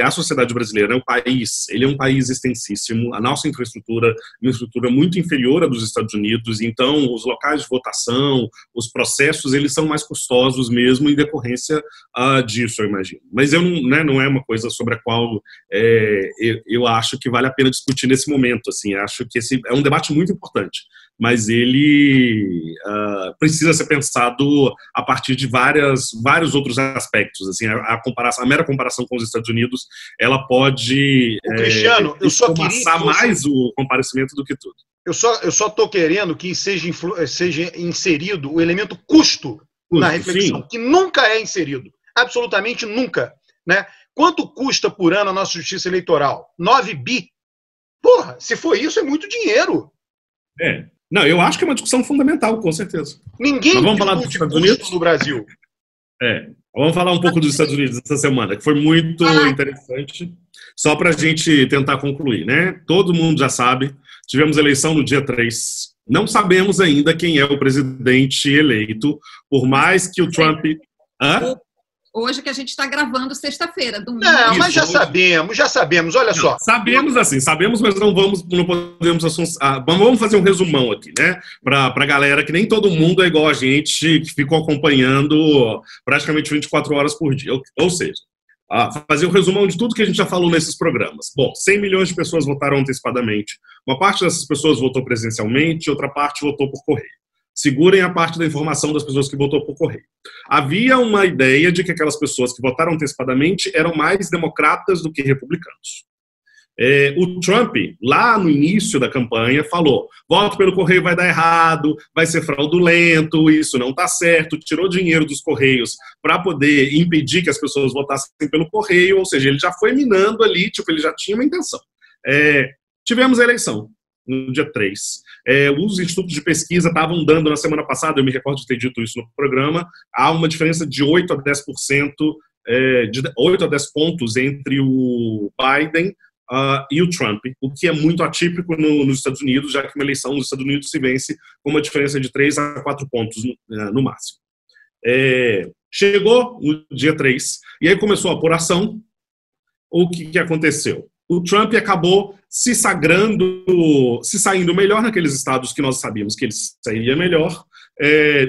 A sociedade brasileira, o país, ele é um país extensíssimo, a nossa infraestrutura é uma estrutura muito inferior à dos Estados Unidos, então os locais de votação, os processos, eles são mais custosos mesmo em decorrência disso, eu imagino. Mas não é uma coisa sobre a qual eu acho que vale a pena discutir nesse momento, assim, acho que esse é um debate muito importante, mas ele precisa ser pensado a partir de vários outros aspectos, assim, a mera comparação com os Estados Unidos, ela pode Cristiano, eu só queria mais o comparecimento do que tudo. Eu só estou querendo que seja inserido o elemento custo na reflexão, sim, que nunca é inserido, absolutamente nunca, né? Quanto custa por ano a nossa justiça eleitoral? 9 bi? Porra, se for isso, é muito dinheiro. Não, eu acho que é uma discussão fundamental, com certeza. Ninguém vamos falar dos Estados Unidos no Brasil. Vamos falar um pouco dos Estados Unidos essa semana, que foi muito interessante, só para a gente tentar concluir, né? Todo mundo já sabe, tivemos eleição no dia 3, não sabemos ainda quem é o presidente eleito, por mais que o Trump... Hoje que a gente está gravando sexta-feira, domingo. Não, mas já sabemos, olha só. Sabemos, mas não podemos... Vamos fazer um resumão aqui, né? Para a galera, que nem todo mundo é igual a gente, que ficou acompanhando praticamente 24 horas por dia. Ou seja, fazer um resumão de tudo que a gente já falou nesses programas. Bom, 100 milhões de pessoas votaram antecipadamente. Uma parte dessas pessoas votou presencialmente, outra parte votou por correio. Segurem a parte da informação das pessoas que votou por correio. Havia uma ideia de que aquelas pessoas que votaram antecipadamente eram mais democratas do que republicanos. O Trump, lá no início da campanha, falou: voto pelo correio vai dar errado, vai ser fraudulento, isso não está certo, tirou dinheiro dos correios para poder impedir que as pessoas votassem pelo correio, ou seja, ele já foi minando ali, ele já tinha uma intenção. Tivemos a eleição no dia 3. Os institutos de pesquisa estavam dando na semana passada, eu me recordo de ter dito isso no programa, há uma diferença de 8 a 10%, de 8 a 10 pontos entre o Biden e o Trump, o que é muito atípico nos Estados Unidos, já que uma eleição nos Estados Unidos se vence com uma diferença de 3 a 4 pontos no máximo. Chegou no dia 3, e aí começou a apuração. O que aconteceu? O Trump acabou se saindo melhor naqueles estados que nós sabíamos que ele sairia melhor,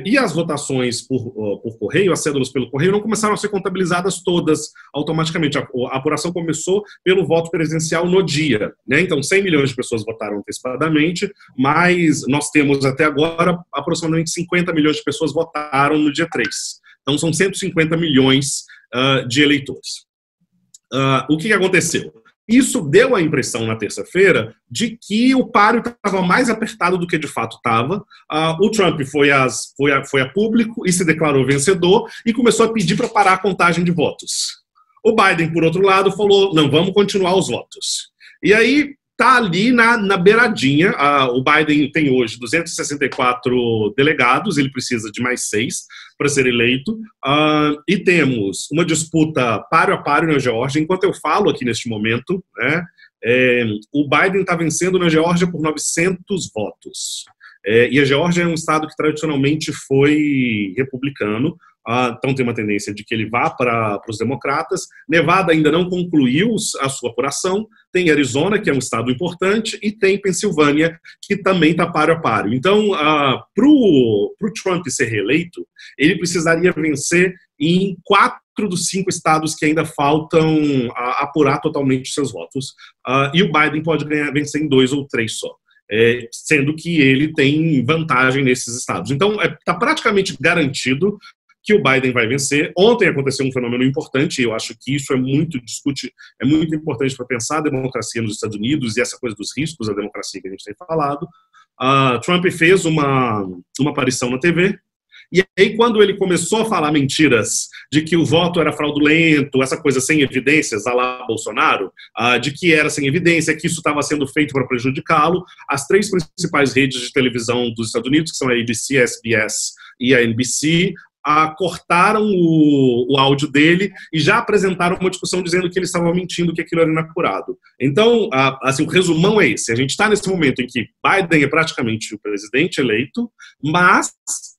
e as votações por correio, as cédulas pelo correio, não começaram a ser contabilizadas todas automaticamente. A apuração começou pelo voto presencial no dia, né? Então, 100 milhões de pessoas votaram antecipadamente, mas nós temos até agora aproximadamente 50 milhões de pessoas votaram no dia 3. Então, são 150 milhões de eleitores. O que aconteceu? Isso deu a impressão na terça-feira de que o páreo estava mais apertado do que de fato estava. O Trump foi a público e se declarou vencedor e começou a pedir para parar a contagem de votos. O Biden, por outro lado, falou, não, vamos continuar os votos. E aí está ali na beiradinha. O Biden tem hoje 264 delegados, ele precisa de mais 6 para ser eleito, e temos uma disputa páreo a páreo na Geórgia. Enquanto eu falo aqui neste momento, né, o Biden está vencendo na Geórgia por 900 votos. E a Geórgia é um estado que tradicionalmente foi republicano, então tem uma tendência de que ele vá para os democratas. Nevada ainda não concluiu a sua apuração, tem Arizona, que é um estado importante, e tem Pensilvânia, que também está páreo a páreo. Então, para o Trump ser reeleito, ele precisaria vencer em 4 dos 5 estados que ainda faltam apurar totalmente os seus votos, e o Biden pode vencer em 2 ou 3 só. Sendo que ele tem vantagem nesses estados. Então, está praticamente garantido que o Biden vai vencer. Ontem aconteceu um fenômeno importante, e eu acho que isso é muito importante para pensar a democracia nos Estados Unidos e essa coisa dos riscos da democracia que a gente tem falado. Trump fez uma aparição na TV, e aí quando ele começou a falar mentiras de que o voto era fraudulento, essa coisa sem evidências, à la Bolsonaro, de que era sem evidência, que isso estava sendo feito para prejudicá-lo, as 3 principais redes de televisão dos Estados Unidos, que são a ABC, a SBS e a NBC, cortaram o áudio dele e já apresentaram uma discussão dizendo que ele estava mentindo, que aquilo era inapurado. Então, assim, o resumão é esse. A gente está nesse momento em que Biden é praticamente o presidente eleito, mas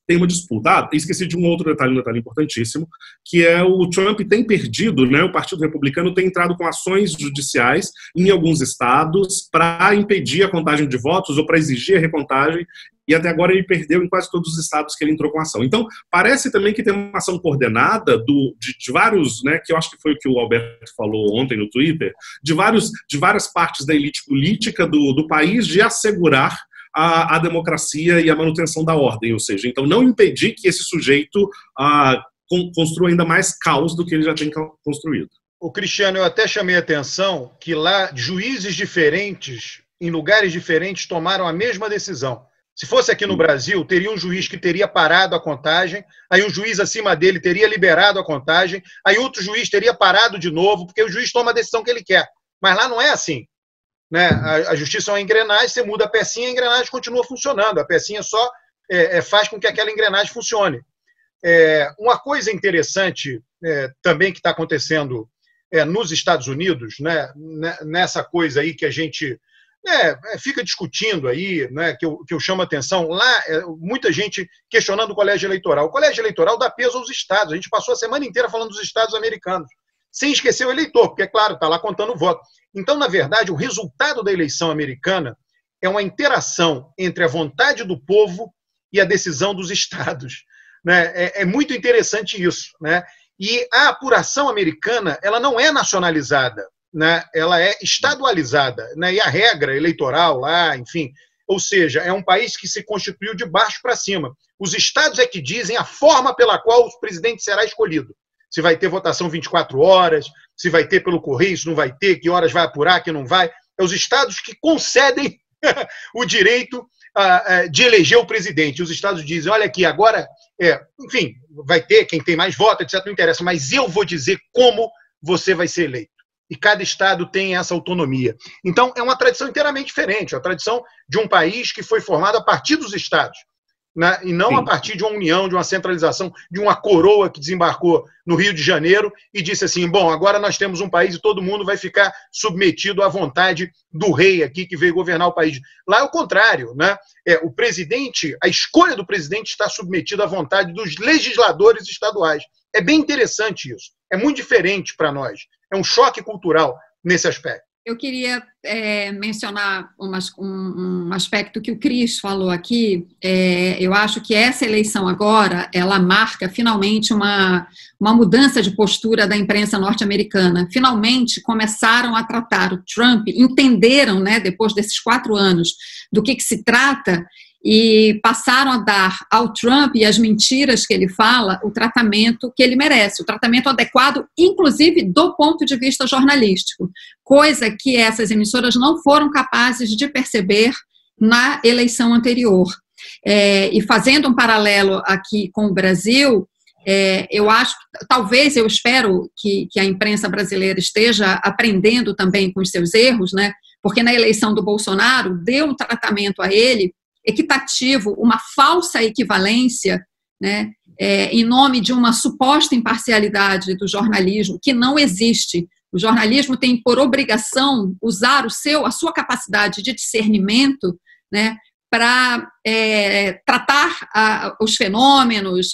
tem uma disputa. Esqueci de um outro detalhe importantíssimo, que é o Trump tem perdido, né? O Partido Republicano tem entrado com ações judiciais em alguns estados para impedir a contagem de votos ou para exigir a recontagem, e até agora ele perdeu em quase todos os estados que ele entrou com ação. Então, parece também que tem uma ação coordenada de vários, né, que eu acho que foi o que o Alberto falou ontem no Twitter, de várias partes da elite política do país de assegurar a democracia e a manutenção da ordem, ou seja, então não impedir que esse sujeito construa ainda mais caos do que ele já tem construído. O Cristiano, eu até chamei a atenção que lá juízes diferentes, em lugares diferentes, tomaram a mesma decisão. Se fosse aqui no Brasil, teria um juiz que teria parado a contagem, aí um juiz acima dele teria liberado a contagem, aí outro juiz teria parado de novo, porque o juiz toma a decisão que ele quer. Mas lá não é assim, né? A justiça é uma engrenagem, você muda a pecinha, a engrenagem continua funcionando. A pecinha só faz com que aquela engrenagem funcione. Uma coisa interessante também que está acontecendo nos Estados Unidos, né? Nessa coisa aí que a gente fica discutindo aí, né, que eu chamo a atenção, lá muita gente questionando o colégio eleitoral. O colégio eleitoral dá peso aos estados. A gente passou a semana inteira falando dos estados americanos, sem esquecer o eleitor, porque, é claro, está lá contando o voto. Então, na verdade, o resultado da eleição americana é uma interação entre a vontade do povo e a decisão dos estados, né? É muito interessante isso, né? E a apuração americana, ela não é nacionalizada, né? Ela é estadualizada, né? E a regra eleitoral lá, enfim, ou seja, é um país que se constituiu de baixo para cima. Os estados é que dizem a forma pela qual o presidente será escolhido. Se vai ter votação 24 horas, se vai ter pelo correio, se não vai ter, que horas vai apurar, que não vai. É os estados que concedem o direito de eleger o presidente. Os estados dizem, olha aqui, agora, enfim, vai ter quem tem mais votos, etc., não interessa, mas eu vou dizer como você vai ser eleito. E cada estado tem essa autonomia. Então, é uma tradição inteiramente diferente, a tradição de um país que foi formado a partir dos estados. né, e não Sim. a partir de uma união, de uma centralização, de uma coroa que desembarcou no Rio de Janeiro e disse assim, bom, agora nós temos um país e todo mundo vai ficar submetido à vontade do rei aqui que veio governar o país. Lá é o contrário, né? O presidente, a escolha do presidente está submetida à vontade dos legisladores estaduais. É bem interessante isso. É muito diferente para nós. É um choque cultural nesse aspecto. Eu queria mencionar um aspecto que o Cris falou aqui. Eu acho que essa eleição agora, ela marca finalmente uma mudança de postura da imprensa norte-americana. Finalmente começaram a tratar o Trump, entenderam, né, depois desses 4 anos, do que se trata, e passaram a dar ao Trump e as mentiras que ele fala o tratamento que ele merece, o tratamento adequado, inclusive do ponto de vista jornalístico, coisa que essas emissoras não foram capazes de perceber na eleição anterior. E fazendo um paralelo aqui com o Brasil, eu acho, talvez, eu espero que a imprensa brasileira esteja aprendendo também com os seus erros, né? Porque na eleição do Bolsonaro deu um tratamento a ele equitativo, uma falsa equivalência, né, em nome de uma suposta imparcialidade do jornalismo, que não existe. O jornalismo tem por obrigação usar a sua capacidade de discernimento, né, para tratar os fenômenos,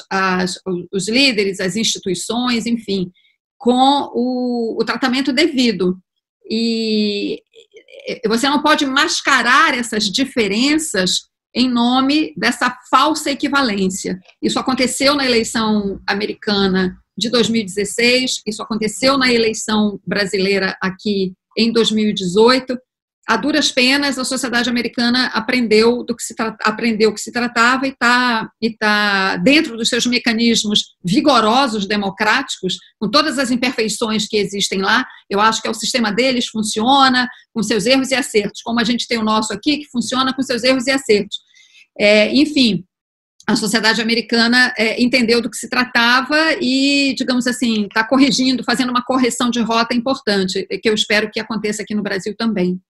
os líderes, as instituições, enfim, com o tratamento devido. E você não pode mascarar essas diferenças em nome dessa falsa equivalência. Isso aconteceu na eleição americana de 2016, isso aconteceu na eleição brasileira aqui em 2018. A duras penas, a sociedade americana aprendeu o que se tratava e está dentro dos seus mecanismos vigorosos, democráticos, com todas as imperfeições que existem lá. Eu acho que o sistema deles funciona com seus erros e acertos, como a gente tem o nosso aqui, que funciona com seus erros e acertos. Enfim, a sociedade americana entendeu do que se tratava e, digamos assim, está corrigindo, fazendo uma correção de rota importante, que eu espero que aconteça aqui no Brasil também.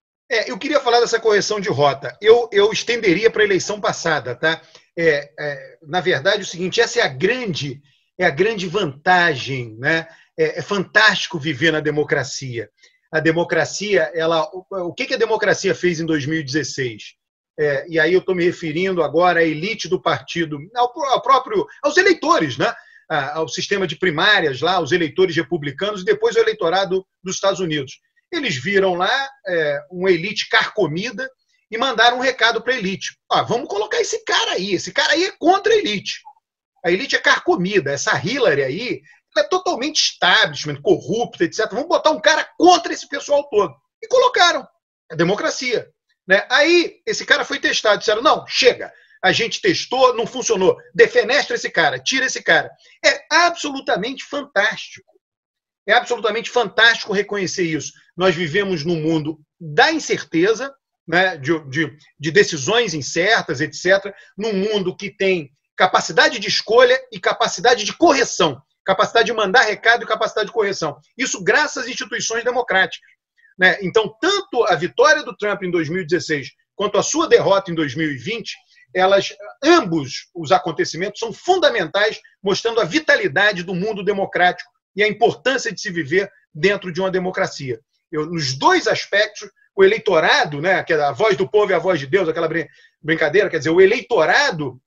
Eu queria falar dessa correção de rota. Eu estenderia para a eleição passada, tá? Na verdade, o seguinte, essa é a grande vantagem, né? É fantástico viver na democracia. A democracia, o que a democracia fez em 2016? E aí eu estou me referindo agora à elite do partido, aos eleitores, né? Ao sistema de primárias lá, aos eleitores republicanos e depois ao eleitorado dos Estados Unidos. Eles viram lá uma elite carcomida e mandaram um recado para a elite. Vamos colocar esse cara aí é contra a elite. A elite é carcomida, essa Hillary aí ela é totalmente establishment, corrupta, etc. Vamos botar um cara contra esse pessoal todo. E colocaram. É democracia. Né? Aí esse cara foi testado, disseram, não, chega. A gente testou, não funcionou. Defenestra esse cara, tira esse cara. É absolutamente fantástico. É absolutamente fantástico reconhecer isso. Nós vivemos num mundo da incerteza, né, de decisões incertas, etc., num mundo que tem capacidade de escolha e capacidade de correção, capacidade de mandar recado e capacidade de correção. Isso graças às instituições democráticas. Né? Então, tanto a vitória do Trump em 2016 quanto a sua derrota em 2020, ambos os acontecimentos são fundamentais, mostrando a vitalidade do mundo democrático e a importância de se viver dentro de uma democracia. Nos dois aspectos, o eleitorado, né, que é a voz do povo e a voz de Deus, aquela brincadeira, quer dizer, o eleitorado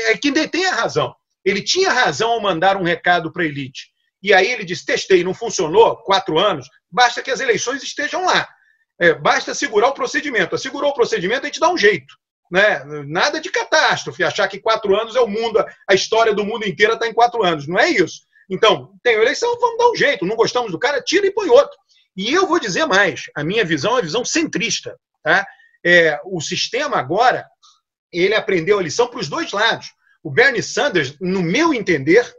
é quem detém a razão. Ele tinha razão ao mandar um recado para a elite. E aí ele disse, testei, não funcionou, 4 anos, basta que as eleições estejam lá. Basta segurar o procedimento. Segurou o procedimento, a gente dá um jeito. Né? Nada de catástrofe, achar que 4 anos é o mundo, a história do mundo inteira está em 4 anos. Não é isso. Então, tem eleição, vamos dar um jeito. Não gostamos do cara, tira e põe outro. E eu vou dizer mais, a minha visão é uma visão centrista. Tá? O sistema agora, ele aprendeu a lição para os dois lados. O Bernie Sanders, no meu entender,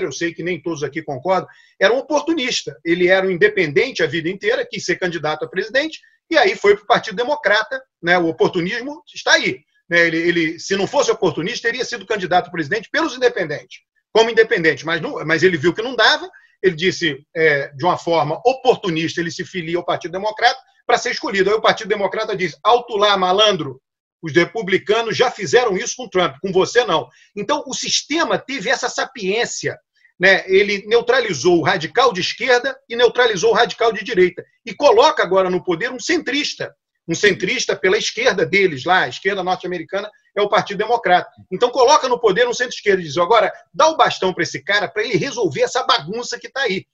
eu sei que nem todos aqui concordam, era um oportunista. Ele era um independente a vida inteira, quis ser candidato a presidente, e aí foi para o Partido Democrata. Né? O oportunismo está aí. Né? Ele, se não fosse oportunista, teria sido candidato a presidente pelos independentes, como independente, mas ele viu que não dava, ele disse, de uma forma oportunista, ele se filia ao Partido Democrata para ser escolhido. Aí o Partido Democrata diz, alto lá, malandro, Os republicanos já fizeram isso com Trump, com você não. Então, o sistema teve essa sapiência, né? Ele neutralizou o radical de esquerda e neutralizou o radical de direita. E coloca agora no poder um centrista pela esquerda deles lá, a esquerda norte-americana é o Partido Democrata. Então coloca no poder um centro-esquerda e diz, agora dá o bastão para esse cara para ele resolver essa bagunça que está aí.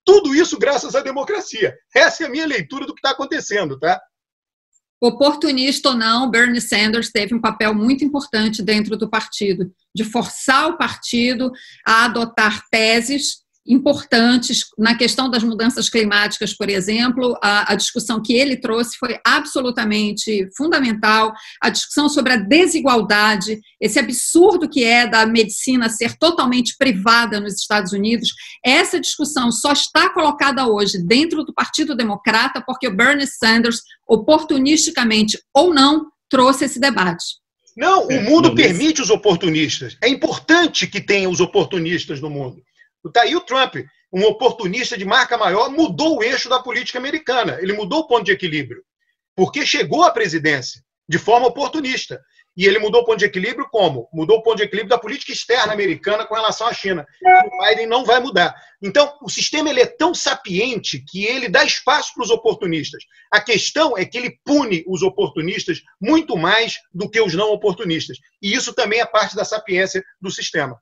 Tudo isso graças à democracia. Essa é a minha leitura do que está acontecendo, tá? Oportunista ou não, Bernie Sanders teve um papel muito importante dentro do partido, de forçar o partido a adotar teses importantes na questão das mudanças climáticas, por exemplo. A discussão que ele trouxe foi absolutamente fundamental, a discussão sobre a desigualdade, esse absurdo que é da medicina ser totalmente privada nos Estados Unidos. Essa discussão só está colocada hoje dentro do Partido Democrata porque o Bernie Sanders, oportunisticamente ou não, trouxe esse debate. Não, o mundo permite os oportunistas. É importante que tenha os oportunistas no mundo. Está aí o Trump, um oportunista de marca maior, mudou o eixo da política americana. Ele mudou o ponto de equilíbrio, porque chegou à presidência de forma oportunista. E ele mudou o ponto de equilíbrio como? Mudou o ponto de equilíbrio da política externa americana com relação à China. O Biden não vai mudar. Então, o sistema ele é tão sapiente que ele dá espaço para os oportunistas. A questão é que ele pune os oportunistas muito mais do que os não oportunistas. E isso também é parte da sapiência do sistema.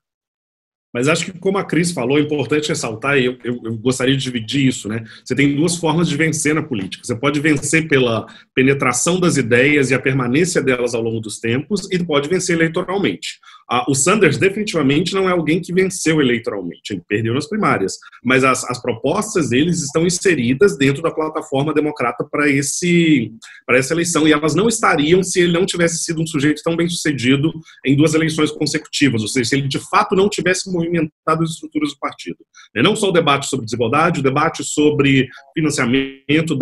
Mas acho que, como a Cris falou, é importante ressaltar, e eu gostaria de dividir isso, né? Você tem duas formas de vencer na política. Você pode vencer pela penetração das ideias e a permanência delas ao longo dos tempos, e pode vencer eleitoralmente. O Sanders definitivamente não é alguém que venceu eleitoralmente, ele perdeu nas primárias, mas as propostas deles estão inseridas dentro da plataforma democrata para essa eleição, e elas não estariam se ele não tivesse sido um sujeito tão bem sucedido em 2 eleições consecutivas, ou seja, se ele de fato não tivesse movimentado as estruturas do partido. Não só o debate sobre desigualdade, o debate sobre financiamento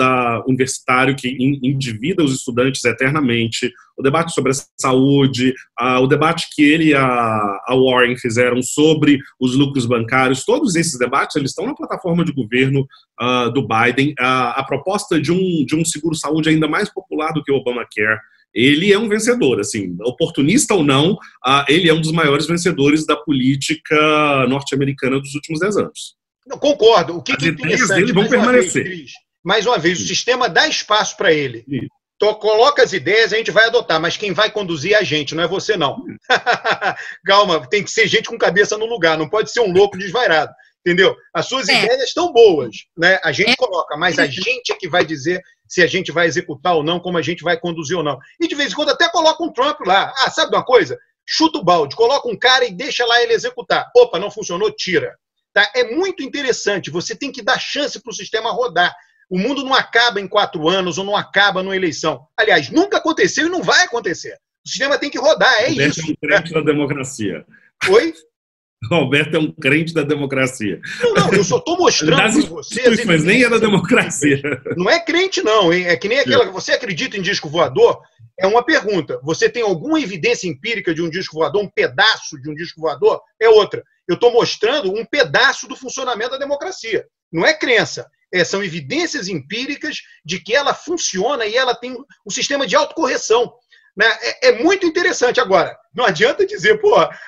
universitário que endivida os estudantes eternamente, o debate sobre a saúde, o debate que ele e a Warren fizeram sobre os lucros bancários, todos esses debates eles estão na plataforma de governo do Biden. A proposta de um seguro-saúde ainda mais popular do que o Obamacare, ele é um vencedor, assim, oportunista ou não, ele é um dos maiores vencedores da política norte-americana dos últimos 10 anos. Não, concordo. O que As ideias dele vão permanecer. Mais uma vez, o sistema dá espaço para ele. Então, coloca as ideias, a gente vai adotar, mas quem vai conduzir é a gente, não é você, não. Calma, tem que ser gente com cabeça no lugar, não pode ser um louco desvairado, entendeu? As suas ideias estão boas, né? A gente coloca, mas a gente é que vai dizer se a gente vai executar ou não, como a gente vai conduzir ou não. E de vez em quando até coloca um Trump lá. Sabe de uma coisa? Chuta o balde, coloca um cara e deixa lá ele executar. Opa, não funcionou, tira. Tá? É muito interessante, você tem que dar chance para o sistema rodar. O mundo não acaba em 4 anos ou não acaba numa eleição. Aliás, nunca aconteceu e não vai acontecer. O sistema tem que rodar, é Roberto isso. É um crente da democracia. Oi? Roberto é um crente da democracia. Não, eu só estou mostrando para vocês. Mas nem é da democracia. Não é crente, não, hein? É que nem aquela. Você acredita em disco voador? É uma pergunta. Você tem alguma evidência empírica de um disco voador, um pedaço de um disco voador? É outra. Eu estou mostrando um pedaço do funcionamento da democracia. Não é crença. São evidências empíricas de que ela funciona e ela tem um sistema de autocorreção. Né? É muito interessante. Agora, não adianta dizer,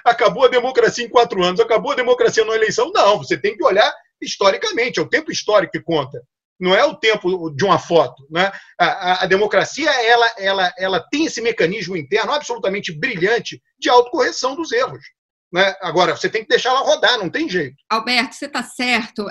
acabou a democracia em 4 anos, acabou a democracia numa eleição. Não, você tem que olhar historicamente, é o tempo histórico que conta. Não é o tempo de uma foto. Né? A democracia ela tem esse mecanismo interno absolutamente brilhante de autocorreção dos erros. Né? Agora, você tem que deixar ela rodar, não tem jeito. Alberto, você está certo,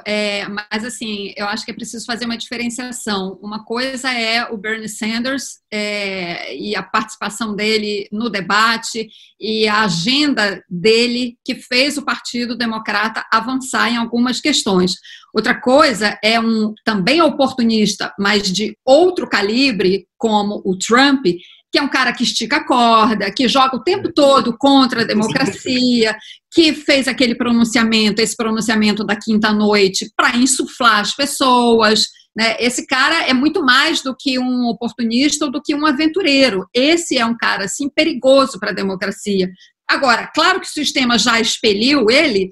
mas assim, eu acho que é preciso fazer uma diferenciação. Uma coisa é o Bernie Sanders e a participação dele no debate e a agenda dele que fez o Partido Democrata avançar em algumas questões. Outra coisa é também oportunista, mas de outro calibre, como o Trump, que é um cara que estica a corda, que joga o tempo todo contra a democracia, que fez esse pronunciamento da quinta-noite para insuflar as pessoas. Né? Esse cara é muito mais do que um oportunista ou do que um aventureiro. Esse é um cara, assim, perigoso para a democracia. Agora, claro que o sistema já expeliu ele,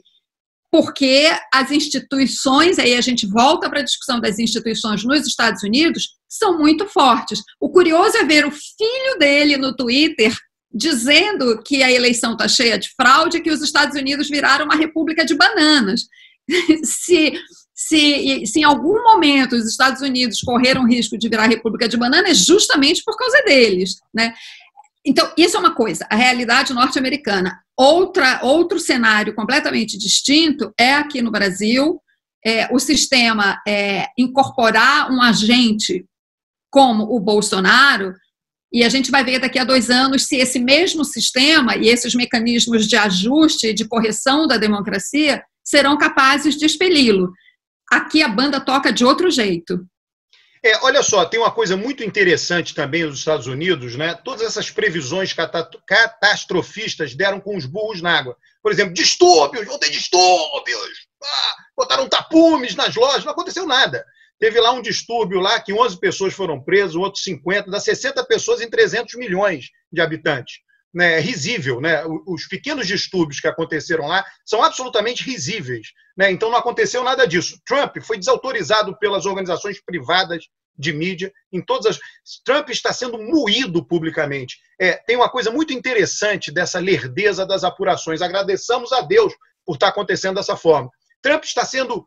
porque as instituições, aí a gente volta para a discussão das instituições nos Estados Unidos, são muito fortes. O curioso é ver o filho dele no Twitter dizendo que a eleição está cheia de fraude e que os Estados Unidos viraram uma república de bananas. Se em algum momento os Estados Unidos correram risco de virar república de bananas, é justamente por causa deles, né? Então, isso é uma coisa, a realidade norte-americana. Outro cenário completamente distinto é aqui no Brasil, o sistema incorporar um agente como o Bolsonaro, e a gente vai ver daqui a 2 anos se esse mesmo sistema e esses mecanismos de ajuste e de correção da democracia serão capazes de expeli-lo. Aqui a banda toca de outro jeito. Olha só, tem uma coisa muito interessante também nos Estados Unidos, né? Todas essas previsões catastrofistas deram com os burros na água. Por exemplo, distúrbios, vão ter distúrbios. Botaram tapumes nas lojas, não aconteceu nada. Teve lá um distúrbio lá que 11 pessoas foram presas, outros 50, dá 60 pessoas em 300 milhões de habitantes. É risível, né? Os pequenos distúrbios que aconteceram lá são absolutamente risíveis, né? Então não aconteceu nada disso. Trump foi desautorizado pelas organizações privadas de mídia, Trump está sendo moído publicamente. Tem uma coisa muito interessante dessa lerdeza das apurações. Agradeçamos a Deus por estar acontecendo dessa forma. Trump está sendo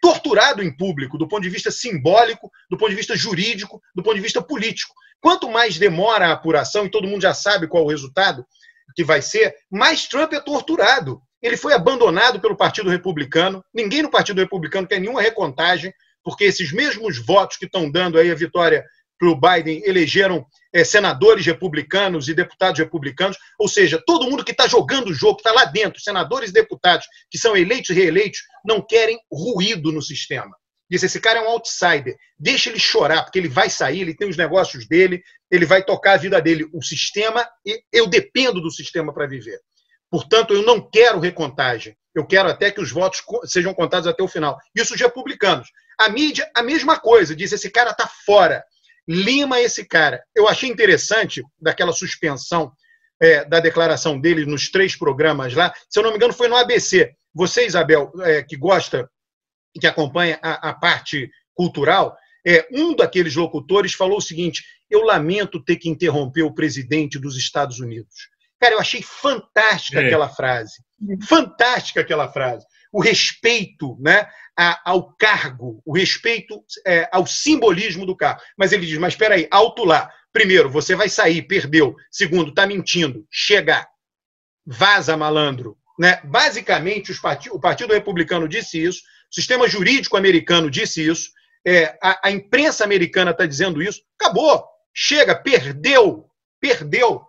torturado em público, do ponto de vista simbólico, do ponto de vista jurídico, do ponto de vista político. Quanto mais demora a apuração, e todo mundo já sabe qual o resultado que vai ser, mais Trump é torturado. Ele foi abandonado pelo Partido Republicano, ninguém no Partido Republicano quer nenhuma recontagem, porque esses mesmos votos que estão dando aí a vitória para o Biden elegeram senadores republicanos e deputados republicanos, ou seja, todo mundo que está jogando o jogo, que está lá dentro, senadores e deputados que são eleitos e reeleitos, não querem ruído no sistema. Diz, esse cara é um outsider, deixa ele chorar, porque ele vai sair, ele tem os negócios dele, ele vai tocar a vida dele. O sistema, eu dependo do sistema para viver. Portanto, eu não quero recontagem, eu quero até que os votos sejam contados até o final. Isso os republicanos. A mídia, a mesma coisa, diz, esse cara está fora. Lima esse cara. Eu achei interessante daquela suspensão da declaração dele nos 3 programas lá. Se eu não me engano, foi no ABC. Você, Isabel, que gosta, que acompanha a parte cultural, um daqueles locutores falou o seguinte: eu lamento ter que interromper o presidente dos Estados Unidos. Cara, eu achei fantástica aquela frase. Fantástica aquela frase. O respeito, né, ao cargo, o respeito ao simbolismo do cargo. Mas ele diz, mas espera aí, alto lá. Primeiro, você vai sair, perdeu. Segundo, está mentindo. Chega. Vaza, malandro. Né? Basicamente, o Partido Republicano disse isso, o sistema jurídico americano disse isso, a imprensa americana está dizendo isso. Acabou. Chega. Perdeu.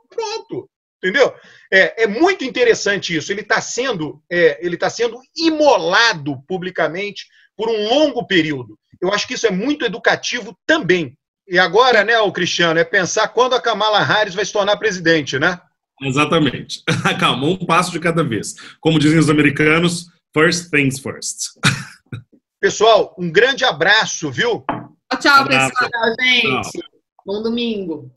Pronto. Entendeu? É muito interessante isso. Ele está sendo imolado publicamente por um longo período. Eu acho que isso é muito educativo também. E agora, né, o Cristiano, é pensar quando a Kamala Harris vai se tornar presidente, né? Exatamente. Calma, um passo de cada vez. Como dizem os americanos, first things first. Pessoal, um grande abraço, viu? Tchau, pessoal. Tchau, gente. Tchau. Bom domingo.